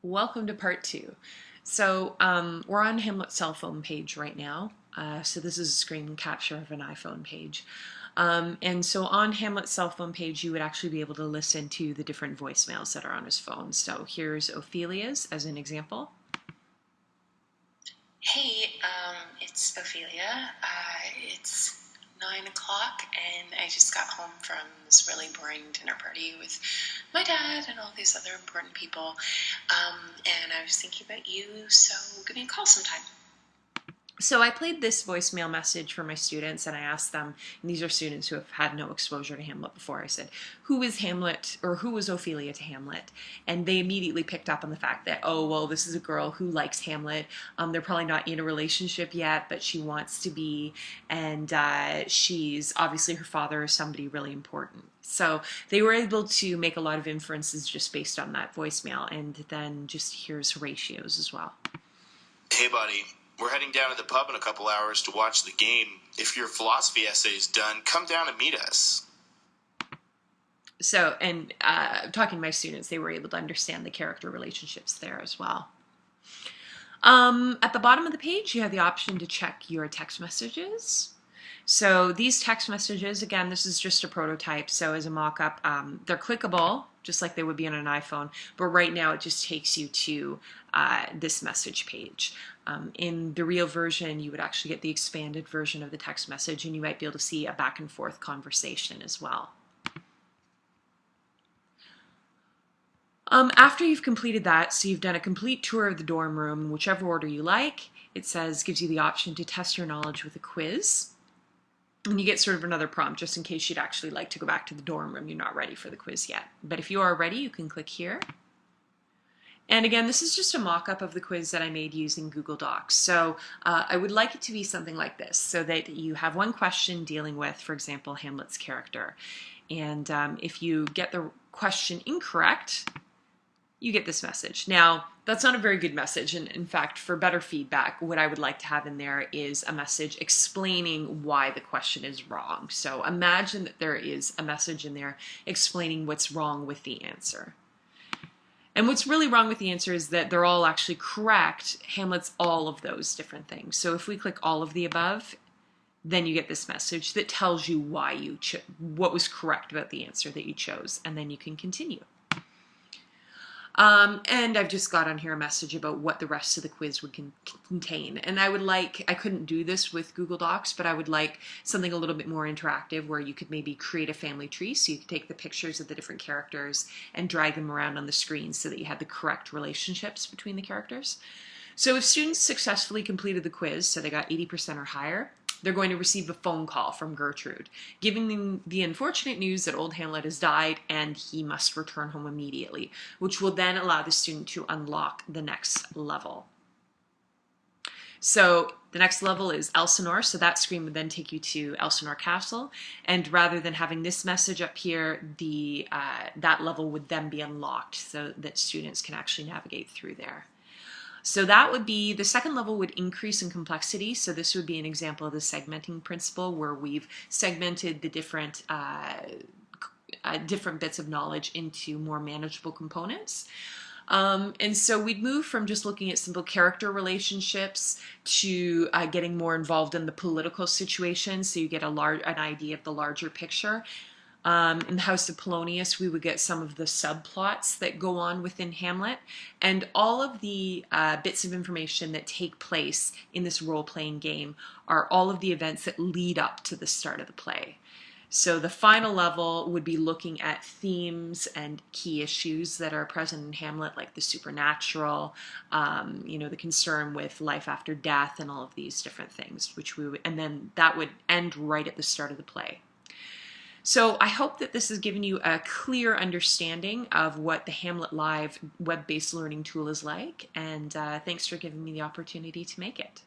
Welcome to part two. We're on Hamlet's cell phone page right now. So this is a screen capture of an iPhone page. And so on Hamlet's cell phone page, you would actually be able to listen to the different voicemails that are on his phone. So here's Ophelia's as an example. Hey, it's Ophelia. It's 9 o'clock, and I just got home from this really boring dinner party with my dad and all these other important people. And I was thinking about you, so give me a call sometime. So I played this voicemail message for my students and I asked them, and these are students who have had no exposure to Hamlet before, I said, who is Hamlet or who was Ophelia to Hamlet? And they immediately picked up on the fact that, oh, well, this is a girl who likes Hamlet. They're probably not in a relationship yet, but she wants to be. And she's obviously her father is somebody really important. So they were able to make a lot of inferences just based on that voicemail. And then just here's Horatio's as well. Hey, buddy. We're heading down to the pub in a couple hours to watch the game. If your philosophy essay is done, come down and meet us. So, and talking to my students, they were able to understand the character relationships there as well. At the bottom of the page, you have the option to check your text messages. So these text messages, again, this is just a prototype. So as a mock-up, they're clickable, just like they would be on an iPhone. But right now, it just takes you to this message page. In the real version, you would actually get the expanded version of the text message, and you might be able to see a back and forth conversation as well. After you've completed that, so you've done a complete tour of the dorm room, whichever order you like, it says, gives you the option to test your knowledge with a quiz. And you get sort of another prompt just in case you'd actually like to go back to the dorm room. You're not ready for the quiz yet. But if you are ready, you can click here. And again, this is just a mock-up of the quiz that I made using Google Docs. So I would like it to be something like this, so that you have one question dealing with, for example, Hamlet's character. And if you get the question incorrect, you get this message. Now, that's not a very good message, and in fact, for better feedback, what I would like to have in there is a message explaining why the question is wrong. So imagine that there is a message in there explaining what's wrong with the answer. And what's really wrong with the answer is that they're all actually correct. Hamlet's all of those different things. So if we click all of the above, then you get this message that tells you why you what was correct about the answer that you chose, and then you can continue. And I've just got on here a message about what the rest of the quiz would contain. And I couldn't do this with Google Docs, but I would like something a little bit more interactive where you could maybe create a family tree. So you could take the pictures of the different characters and drag them around on the screen so that you had the correct relationships between the characters. So if students successfully completed the quiz, so they got 80% or higher, they're going to receive a phone call from Gertrude, giving them the unfortunate news that old Hamlet has died and he must return home immediately, which will then allow the student to unlock the next level. So the next level is Elsinore, so that screen would then take you to Elsinore Castle, and rather than having this message up here, that level would then be unlocked so that students can actually navigate through there. So that would be, the second level would increase in complexity. So this would be an example of the segmenting principle where we've segmented the different bits of knowledge into more manageable components. And so we'd move from just looking at simple character relationships to getting more involved in the political situation. So you get an idea of the larger picture. In the House of Polonius, we would get some of the subplots that go on within Hamlet, and all of the bits of information that take place in this role-playing game are all of the events that lead up to the start of the play. So the final level would be looking at themes and key issues that are present in Hamlet, like the supernatural, the concern with life after death, and all of these different things, and then that would end right at the start of the play. So I hope that this has given you a clear understanding of what the Hamlet Live web-based learning tool is like, and thanks for giving me the opportunity to make it.